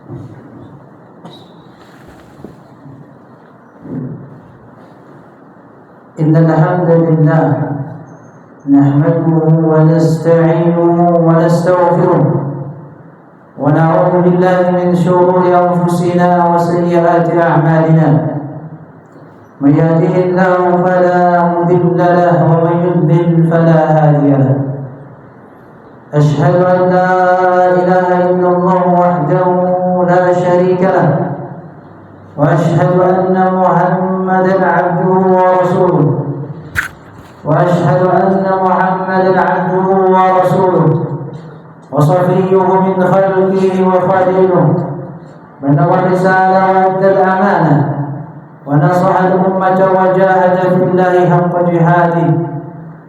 إن الحمد لله نحمده ونستعينه ونستغفره ونعوذ بالله من شرور أنفسنا وسيئات أعمالنا من يهده الله فلا مضل له ومن يضلل فلا هادي له أشهد أن لا إله إلا الله وحده لا شريك له وأشهد أن محمدا عبده ورسوله وأشهد أن محمدا عبده ورسوله وصفيه من خلقه وخليله بلغ الرسالة وأدى الأمانة ونصح الأمة وجاهد في الله حق جهاده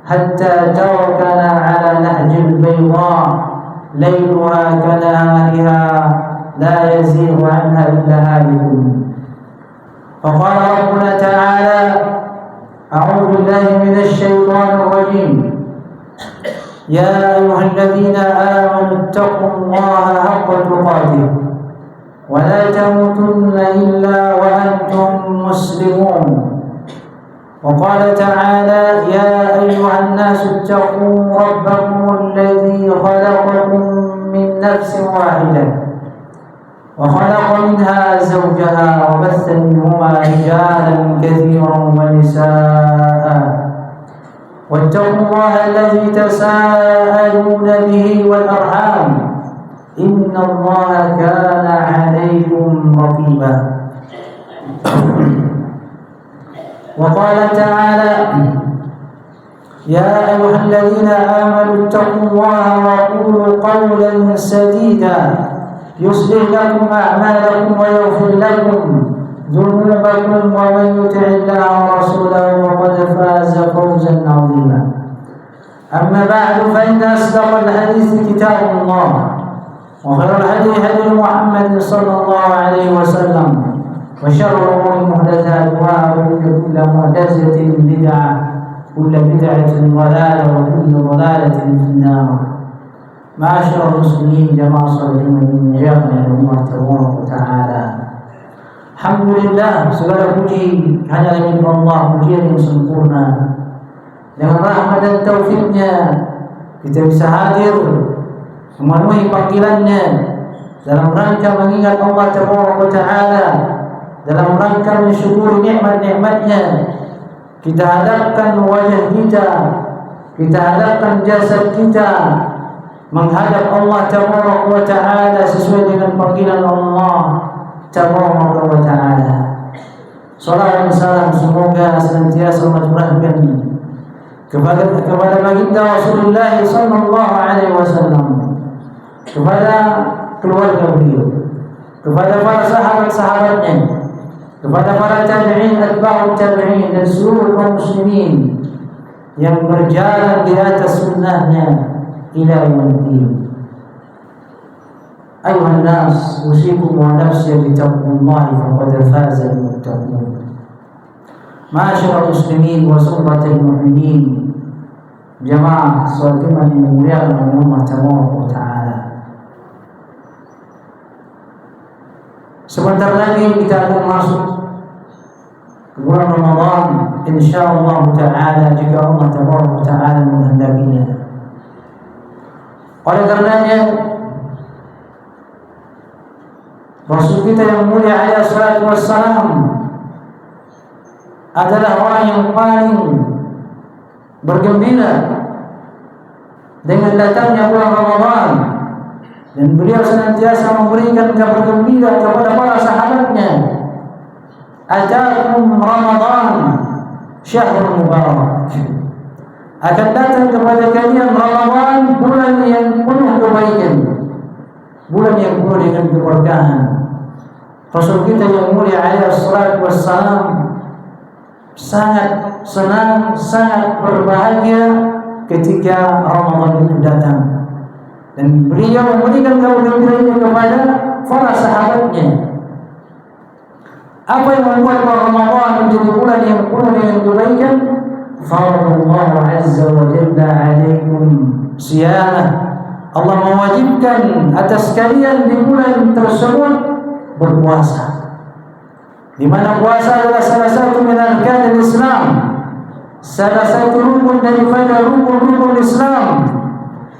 حتى تركنا على نهج البيضاء ليلها كنهارها لا يزيغ عنها إلا هالك. فقال ربنا تعالى: أعوذ بالله من الشيطان الرجيم: يا أيها الذين آمنوا اتقوا الله حق تقاته ولا تموتن إلا وأنتم مسلمون. وقال تعالى: يا أيها الناس اتقوا ربكم الذي خلقكم من نفس واحدة وخلق منها زوجها وبث منهما رجالا كثيرا ونساء واتقوا الله الذي تساءلون به والأرحام إن الله كان عليكم رقيبا. وقال تعالى: يا أيها الذين آمنوا اتقوا الله وقولوا قولا سديدا يصلح لكم أعمالكم ويغفر لكم ذنوبكم ومن يطع الله ورسوله فقد فاز فوزا عظيما. أما بعد فإن أصدق الحديث كتاب الله وخير الهدي هدي محمد صلى الله عليه وسلم وشر الأمور محدثاتها وكل محدثة بدعة كل بدعة ضلالة وكل ضلالة في النار. Ma'asyiral muslimin jamaah sholihin yang dimuliakan Allah Tabaraka wa Ta'ala. Alhamdulillah, segala puji hanya milik Allah, pujian yang sempurna. Dengan rahmat dan taufiknya kita bisa hadir memenuhi panggilannya dalam rangka mengingat Allah Tabaraka wa Ta'ala, dalam rangka mensyukuri nikmat-nikmatnya. Kita hadapkan wajah kita hadapkan jasad kita menghadap Allah Tabaraka wa Ta'ala sesuai dengan panggilan Allah Tabaraka wa Ta'ala. Salam dan salam semoga senantiasa tercurahkan kepada baginda Rasulullah sallallahu alaihi wasallam, kepada keluarga beliau, kepada para sahabat-sahabatnya, kepada para tabi'in, atba'ut tabi'in dan seluruh kaum muslimin yang berjalan di atas sunnahnya إلى يوم الدين. أيها الناس أوصيكم ونفسي بتقوى الله فقد فاز المتقون. معاشر المسلمين وسرة المؤمنين جماعة صادقة المولى من الله تبارك وتعالى. Sebentar lagi kita akan masuk ke bulan Ramadan, insyaallah taala, jika Allah Tabaraka wa Taala menghendakinya. Oleh karenanya Rasul kita yang mulia alaihi salatu wassalam adalah orang yang paling bergembira dengan datangnya bulan Ramadan, dan beliau senantiasa memberikan kabar gembira kepada para sahabatnya. Atakum Ramadan syahrul mubarak, akan datang kepada kalian Ramadan, bulan yang penuh kebaikan, bulan yang penuh dengan keberkahan. Rasul kita yang mulia alaihi salatu wassalam sangat senang, sangat berbahagia ketika Ramadan itu datang, dan beliau memberikan kabar gembira ini kepada para sahabatnya. Apa yang membuat Ramadan menjadi bulan yang penuh dengan kebaikan? Faradallahu azza wa jalla alaikum siyamah. Allah mewajibkan wajibkan atas kalian di bulan tersebut berpuasa, di mana puasa adalah salah satu min arkanil Islam, salah satu rukun daripada rukun-rukun Islam,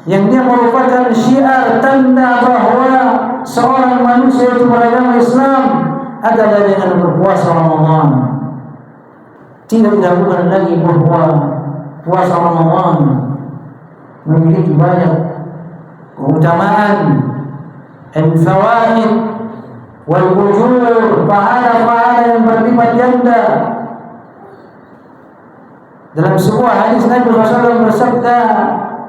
yang dia merupakan syiar tanda bahawa seorang manusia itu beragama Islam adalah dengan berpuasa Ramadan. Tidak diragukan lagi bahawa puasa Ramadan memiliki banyak keutamaan, al-fawaid wal ujur, pahala-pahala yang berlipat ganda. Dalam sebuah hadis Nabi SAW bersabda,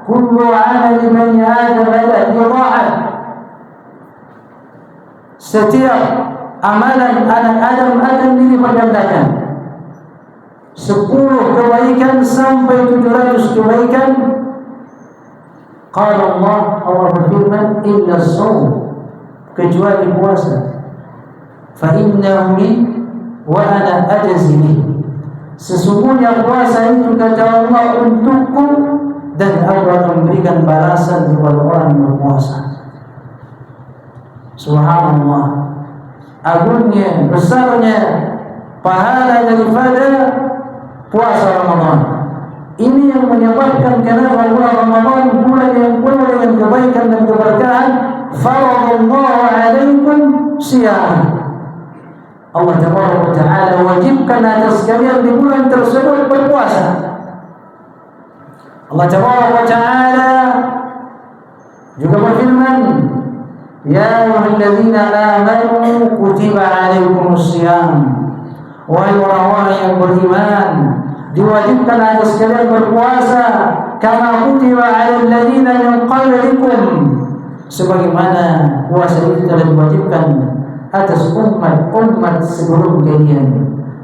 kullu amali bani Adam yudha'af. Setiap amalan anak Adam akan dilipat gandakan. 10 kebaikan sampai 700 kebaikan. Qala Allah berfirman, illa as-shaum, kecuali puasa. Fa innahu li wa ana ajzi bihi. Sesungguhnya puasa itu kata Allah untukku, dan Allah akan memberikan balasan kepada orang yang berpuasa. Subhanallah, agungnya, besarnya pahala daripada puasa Ramadan. Ini yang menyebabkan kenapa bulan Ramadan bulan yang penuh dengan kebaikan dan keberkahan. Faradallahu alaikum siyam. Allah Ta'ala wajibkan atas kalian di bulan tersebut berpuasa. Allah Ta'ala juga berfirman, ya ayyuhalladzina amanu kutiba alaikumus syiyam. Wahai orang-orang yang beriman, diwajibkan atas kalian berpuasa, kama kutiba alal ladzina min qablikum, sebagaimana puasa itu telah diwajibkan atas umat sebelum kalian,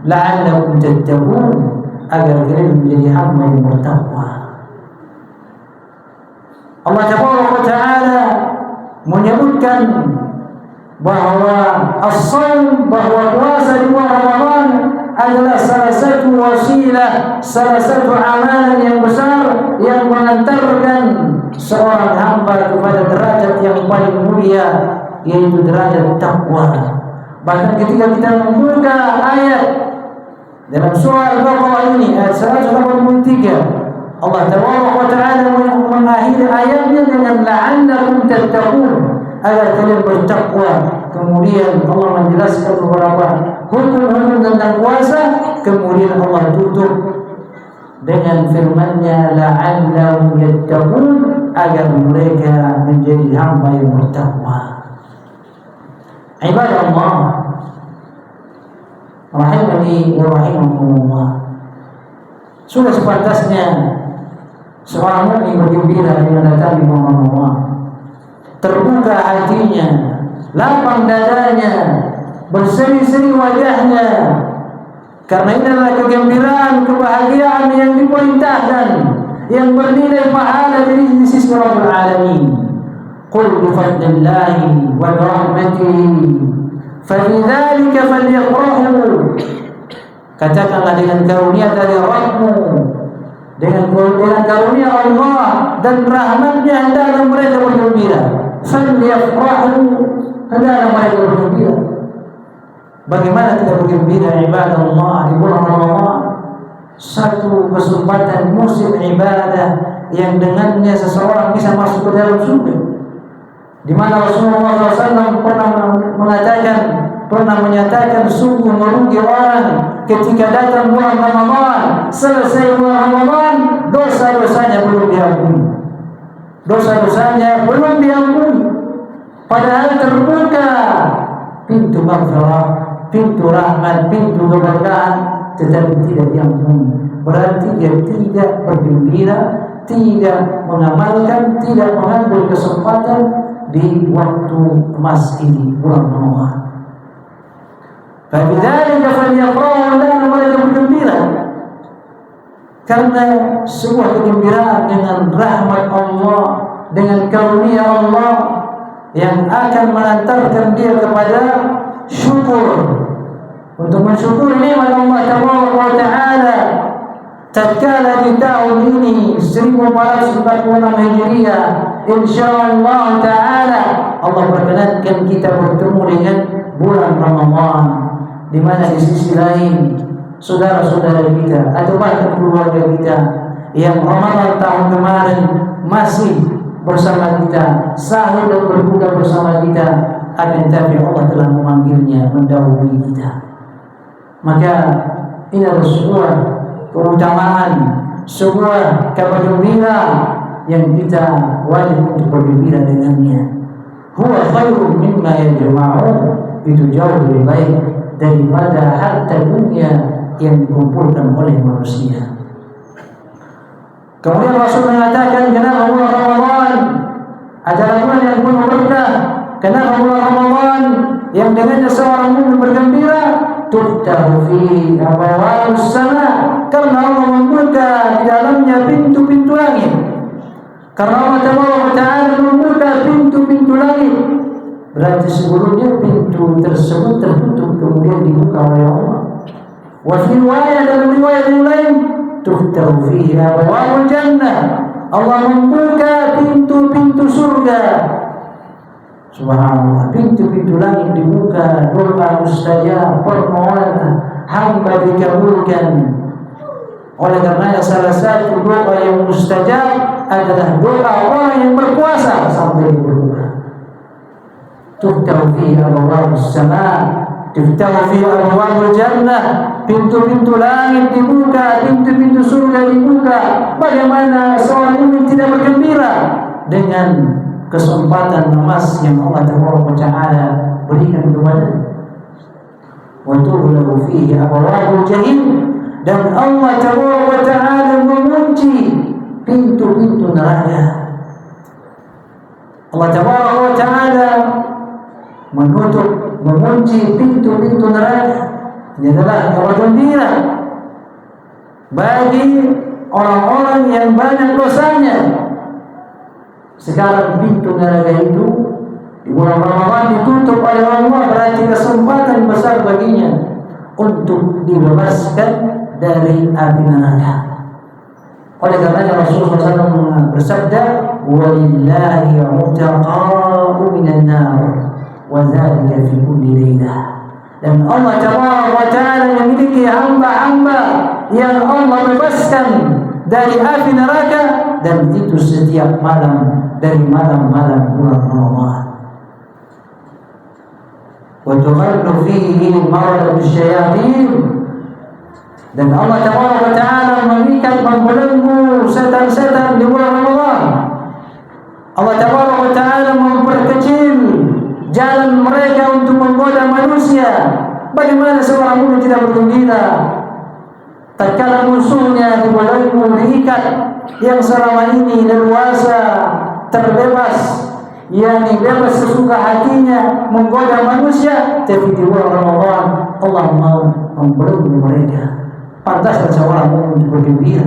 la'allakum tattaqun, agar kalian menjadi hamba yang bertakwa. Allah Ta'ala menyebutkan bahawa as-shaum, bahawa puasa di bulan Ramadan adalah salah satu wasilah, salah satu amalan yang besar yang mengantarkan seorang hamba kepada derajat yang paling mulia, yaitu derajat takwa. Bahkan ketika kita membuka ayat dalam surah Al-Baqarah ini, ayat 183, Allah Ta'ala mengakhiri ayatnya dengan la'allakum tattaqun, agar kalian bertakwa. Kemudian Allah menjelaskan beberapa hukum-hukum tentang puasa, kemudian Allah tutup dengan firman-Nya la'allahum yattaqun, agar mereka menjadi hamba yang bertakwa. Ibadallah rahimani wa rahimakumullah, sudah sepantasnya seorang mukmin bergembira dengan datangnya bulan Ramadan, terbuka hatinya, lapang dadanya, berseri-seri wajahnya, karena ini adalah kegembiraan, kebahagiaan yang diperintahkan, yang bernilai pahala dari sisi Rabbul Alamin. Qul bi fadlillahi wa rahmatihi fabidzalika falyafrahu. Katakanlah dengan karunia dari Rabbmu, dengan karunia Allah dan rahmatnya, hendaklah mereka bergembira. Falyafrahu, hendaklah mereka bergembira. Bagaimana tidak bergembira ibadallah di bulan Ramadan? Satu kesempatan musim ibadah yang dengannya seseorang bisa masuk ke dalam surga, di mana Rasulullah SAW pernah menyatakan sungguh merugi orang ketika datang bulan Ramadan, selesai bulan Ramadan, dosa-dosanya belum diampuni. Dosa-dosanya belum diampuni, padahal terbuka pintu maghfirah, pintu rahmat, pintu keberkahan, tetapi tidak diampuni. Berarti dia tidak bergembira, tidak mengamalkan, tidak mengambil kesempatan di waktu emas ini, bulan Ramadan. Fabidzalika falyafrahu, dan mereka bergembira karena sebuah kegembiraan dengan rahmat Allah, dengan karunia Allah yang akan mengantarkan dia kepada syukur, untuk mensyukuri nikmat Allah Ta'ala. Tatkala di tahun ini 1446 Hijriah, insyaallah Ta'ala Allah perkenankan kita bertemu dengan bulan Ramadan, di mana di sisi lain saudara-saudara kita atau bahkan keluarga kita yang Ramadan tahun kemarin masih bersama kita, sahur dan berbuka bersama kita, akan tapi Allah telah memanggilnya mendahului kita. Maka ini adalah sebuah keutamaan, sebuah kabar gembira yang kita wajib untuk bergembira dengannya. Huwa khairun mimma yajma'un, itu jauh lebih baik daripada harta dunia yang dikumpulkan oleh manusia. Kemudian Rasul mengatakan, kenapa bulan Ramadan adalah bulan yang penuh berkah? Kenapa bulan Ramadan yang dengannya seorang mukmin bergembira? Tuftahu fi abwaabus sama, karena Allah membuka di dalamnya pintu-pintu langit. Karena Allah Taala membuka pintu-pintu langit, berarti sebelumnya pintu tersebut tertutup kemudian dibuka oleh Allah. Wa fi riwayat, dalam riwayat yang lain, tuftahu fihi abwaabul jannah, Allah membuka pintu-pintu surga. Subhanallah, pintu-pintu langit dibuka, doa mustajab, permohonan hamba dikabulkan. Oleh karenanya salah satu doa yang mustajab adalah doa orang yang berpuasa sampai berbuka. Tuftahu fihi abwaabus samaa, tuftahu fihi abwaabul jannah, pintu-pintu langit dibuka, pintu-pintu surga dibuka. Bagaimana seorang mukmin tidak bergembira dengan kesempatan emas yang Allah Taala berikan kepada? Wa tughlaqu fihi abwaabul jahim, dan Allah Taala mengunci pintu-pintu neraka. Allah Taala menutup, mengunci pintu-pintu neraka. Ini adalah kabar gembira bagi orang-orang yang banyak dosanya. Sekarang pintu neraka itu di bulan Ramadan ditutup oleh Allah, berarti kesempatan besar baginya untuk dibebaskan dari api neraka. Oleh karenanya Rasulullah SAW bersabda, walillahi utaqa'u minan nar wa dzalika fi kulli lailah. Dan Allah Taala memiliki hamba-hamba yang Allah bebaskan dari api neraka, dan itu setiap malam dari malam-malam bulan Ramadan. Wa tuqallu fihi marad asyayatin, dan Allah Taala mengikat, membelenggu setan-setan di bulan Ramadan. Allah Taala memperkecil jalan mereka untuk menggoda manusia. Bagaimana seorang mukmin tidak bergembira tatkala musuhnya dibelenggu, diikat, yang selama ini leluasa, terbebas, yakni bebas sesuka hatinya menggoda manusia, tapi di bulan Ramadan Allah mau membelenggu mereka. Pantaslah seorang mukmin untuk bergembira,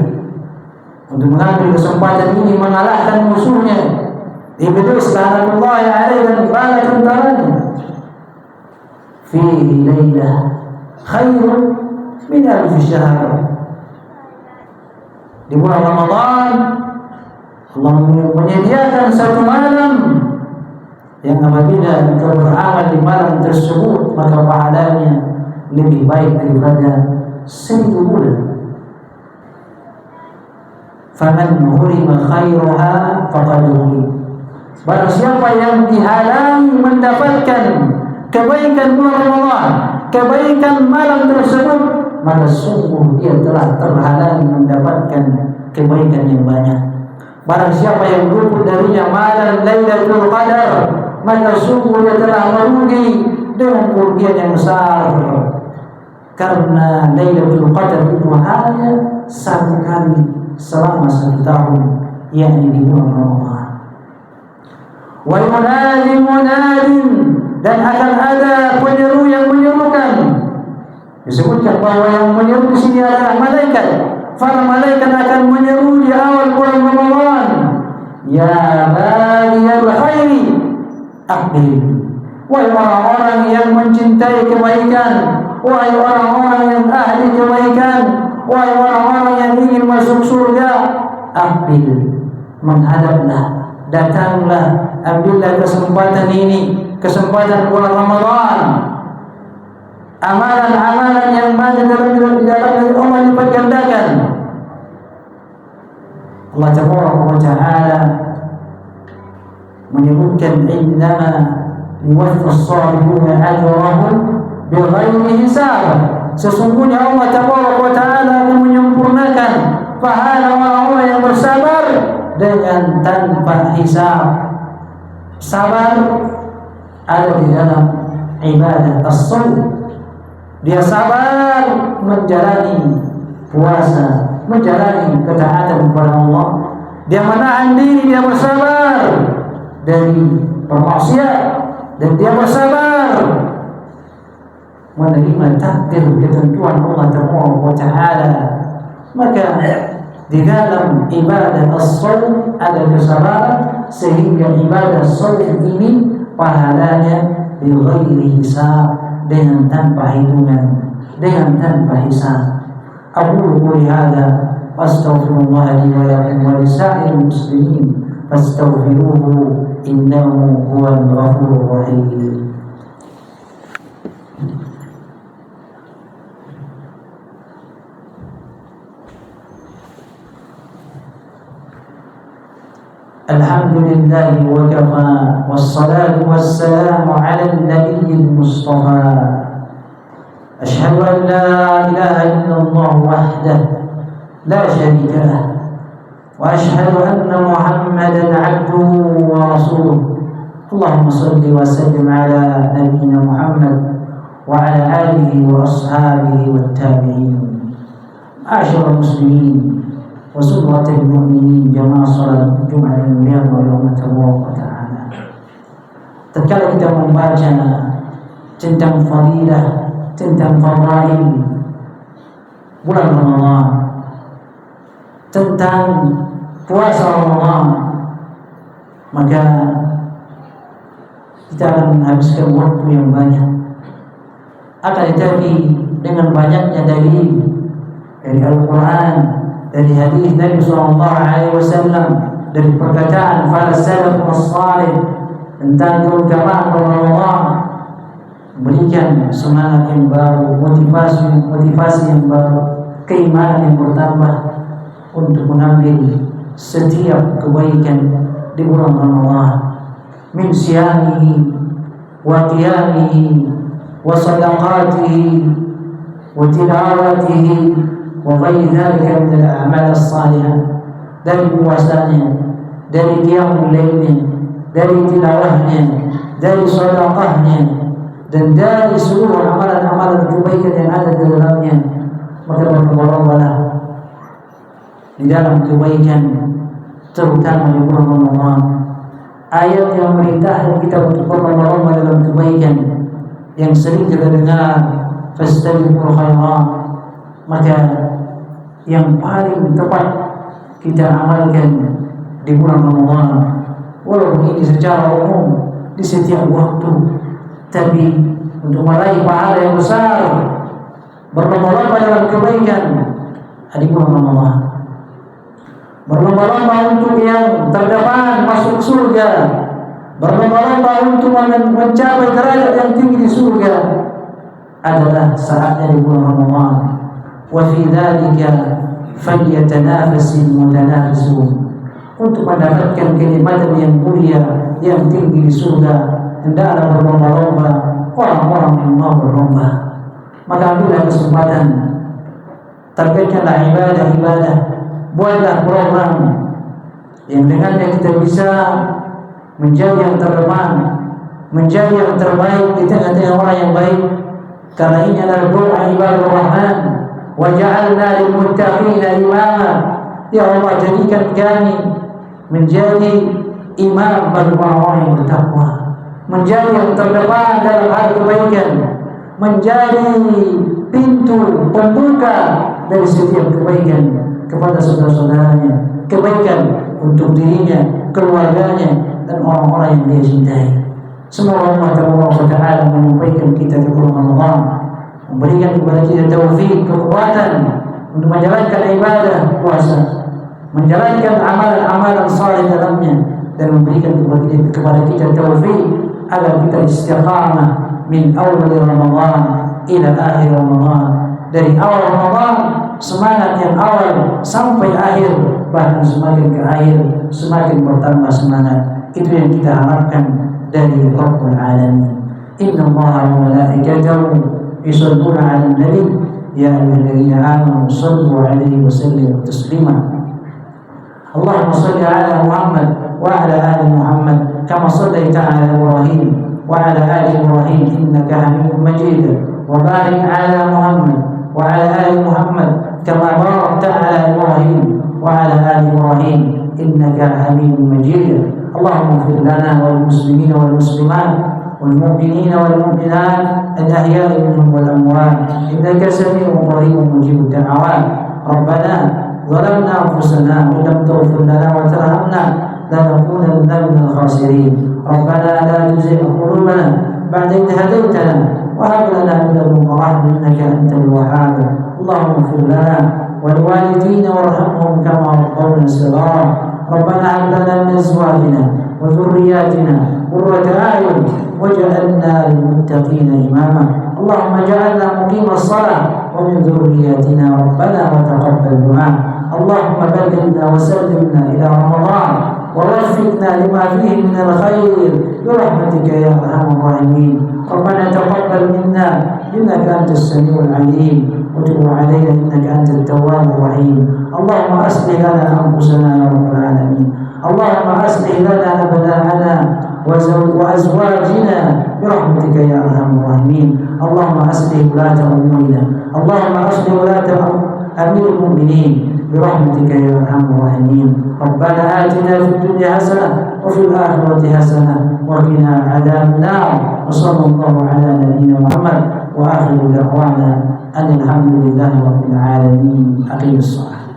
untuk mengambil kesempatan ini mengalahkan musuhnya. Iblis la'natullahi alaihi dan bala tentaranya. Fihi lailah khairun min alfi syahr. Di bulan Ramadan Allah menyediakan satu malam yang apabila engkau beramal di malam tersebut, maka pahalanya lebih baik daripada 1000 bulan. Faman hurima khairuha faqad hurim. Barang siapa yang dihalangi mendapatkan kebaikan bulan Ramadan, kebaikan malam tersebut, maka sungguh dia telah terhalangi mendapatkan kebaikan yang banyak. Barang siapa yang luput darinya malam Lailatul Qadar, maka sungguh dia telah merugi dengan kerugian yang besar. Karena Lailatul Qadar itu hanya satu kali selama 1 tahun, yakni di bulan Ramadan. Wa yunadi munadin, dan akan ada penyeru yang menyerukan. Disebutkan bahwa yang menyeru di sini adalah malaikat. Para malaikat akan menyeru di awal bulan Ramadan, ya bagiyal khairi aqbil. Wahai orang-orang yang mencintai kebaikan, wahai orang-orang yang ahli kebaikan, wahai orang-orang yang ingin masuk surga, aqbil, menghadaplah, datanglah, ambillah kesempatan ini, kesempatan bulan Ramadan. Amalan-amalan yang mana di dalam Allah lipat gandakan. Allah Taala menyebutkan innama yuwaffa as-sabiruna ajrahum bighairi hisab. Sesungguhnya Allah Taala akan menyempurnakan pahala orang-orang yang bersabar dengan tanpa hisab. Sabar ada di dalam ibadah as-shaum. Dia sabar menjalani puasa, menjalani ketaatan kepada Allah. Dia menahan diri, dia bersabar dari bermaksiat, dan dia bersabar menerima takdir ketentuan Allah Taala. Maka di dalam ibadah as-shaum ada kesabaran, sehingga ibadah as-shaum ini pahalanya bighairi hisab, dengan tanpa hitungan, dengan tanpa hisab. Aqulu qouli hadza wastaghfirullah li wa lakum wa lisa'iril muslimin fastaghfiruhu innahu huwal ghafurur rahim. Alhamdulillah wa kafa wassalatu wassalamu ala an-nabiyil mustafa. Ashhadu an la ilaha illallah wahdahu la syarika lah wa ashhadu anna Muhammadan 'abduhu wa rasuluh. Allahumma shalli wa sallim ala nabiyyina Muhammad wa ala alihi wa ashabihi wat tabi'in. Ma'asyiral muslimin wa suratul mu'minin, jamaah salat Jumat yang mulia oleh Allah Taala. Tatkala kita membaca tentang fadilah, tentang fadail bulan Ramadan, tentang puasa Ramadan, maka kita akan menghabiskan waktu yang banyak. Akan tetapi dengan banyaknya dalil dari Al-Quran, dari hadis Nabi SAW, dari perkataan para salafus salih tentang keutamaan Ramadan, memberikan semangat yang baru, motivasi yang baru, keimanan yang bertambah untuk mengambil setiap kebaikan di bulan Ramadan, min siyamihi wa qiyamihi wa sadaqatihi wa tilawatihi wa ghairi dzalika min al-a'mal as-salihah. Dari puasanya, dari qiyamul lailnya, dari tilawahnya, dari sedekahnya, dan dari seluruh amalan-amalan kebaikan yang ada di dalamnya, maka berlomba-lombalah di dalam kebaikan, terutama di bulan Ramadan. Ayat yang merintahkan kita untuk berlomba-lomba dalam kebaikan yang sering kita dengar, fastabiqul khairat, maka yang paling tepat kita amalkan di bulan Ramadan. Walaupun ini secara umum di setiap waktu, tapi untuk meraih pahala yang besar, berlomba-lomba dalam kebaikan di bulan Ramadan. Berlomba-lomba untuk yang terdepan masuk surga, berlomba-lomba untuk mencapai derajat yang tinggi di surga, adalah saatnya di bulan Ramadan. Wa fi dzalika falyatanafasil mutanafisun. Untuk mendapatkan kenikmatan yang mulia, yang tinggi di surga, hendaklah berlomba-lomba orang-orang yang mau berlomba. Maka ambillah kesempatan, terkaikanlah ibadah-ibadah, buatlah program yang dengannya kita bisa menjadi yang terdepan, menjadi yang terbaik di tengah-tengah orang yang baik. Karena ini adalah doa ibadah Rahman, wa ja'alna lil muttaqina imama. Ya Allah, jadikan kami menjadi imam bagi orang-orang yang bertakwa, menjadi yang terdepan dalam hal kebaikan, menjadi pintu pembuka dari setiap kebaikan kepada saudara-saudaranya, kebaikan untuk dirinya, keluarganya, dan orang-orang yang dia cintai. Semoga Allah Taala menyampaikan kita ke bulan Ramadan, memberikan kepada kita taufik, kekuatan untuk menjalankan ibadah puasa, menjalankan amalan-amalan saleh dalamnya, dan memberikan kepada kita taufik agar kita istiqamah min awal Ramadan ila akhir Ramadan, dari awal Ramadan semangat yang awal sampai akhir, bahkan semakin ke akhir semakin bertambah semangat. Itu yang kita harapkan dari Rabbul Alamin. Inna Allaha wa malaikatahu yusalluna 'alan nabi ya ayyuhalladzina amanu sallu 'alaihi wa sallimu taslima. Allahumma shalli 'ala Muhammad wa 'ala ali Muhammad kama shallaita 'ala Ibrahim wa 'ala ali Ibrahim innaka Hamidum Majid, wa barik 'ala Muhammad wa 'ala ali Muhammad kama barakta 'ala Ibrahim wa 'ala ali Ibrahim innaka Hamidum Majid. Allahumma ighfir lana wal muslimina wal muslimat والمؤمنين والمؤمنات الأحياء منهم والأموات إنك سميع قريب مجيب الدعوات. ربنا ظلمنا أنفسنا وإن لم تغفر لنا وترحمنا لنكونن من الخاسرين. ربنا لا تزغ قلوبنا بعد إذ هديتنا وهب لنا من لدنك رحمة إنك أنت الوهاب. اللهم اغفر لنا ولوالدينا وارحمهم كما ربونا صغارا. ربنا هب لنا من أزواجنا وذرياتنا قرة أعين واجعلنا للمتقين إماما. اللهم اجعلنا مقيم الصلاة ومن ذرياتنا ربنا وتقبل دعاء. اللهم بلغنا وسلمنا إلى رمضان ووفقنا لما فيه من الخير برحمتك يا أرحم الراحمين. ربنا تقبل منا إنك أنت السميع العليم وتب علينا إنك أنت التواب الرحيم. اللهم أصلح لنا أنفسنا يا رب العالمين. اللهم أصلح لنا أبناءنا وأزواجنا برحمتك يا أرحم الراحمين. اللهم أصلح ولاة أمورنا. اللهم أصلح ولاة أمير المؤمنين برحمتك يا أرحم الراحمين. ربنا آتنا في الدنيا حسنة وفي الآخرة حسنة وقنا عذاب النار. وصلى الله على نبينا محمد وآخر دعوانا أن الحمد لله رب العالمين. أقيم الصلاة.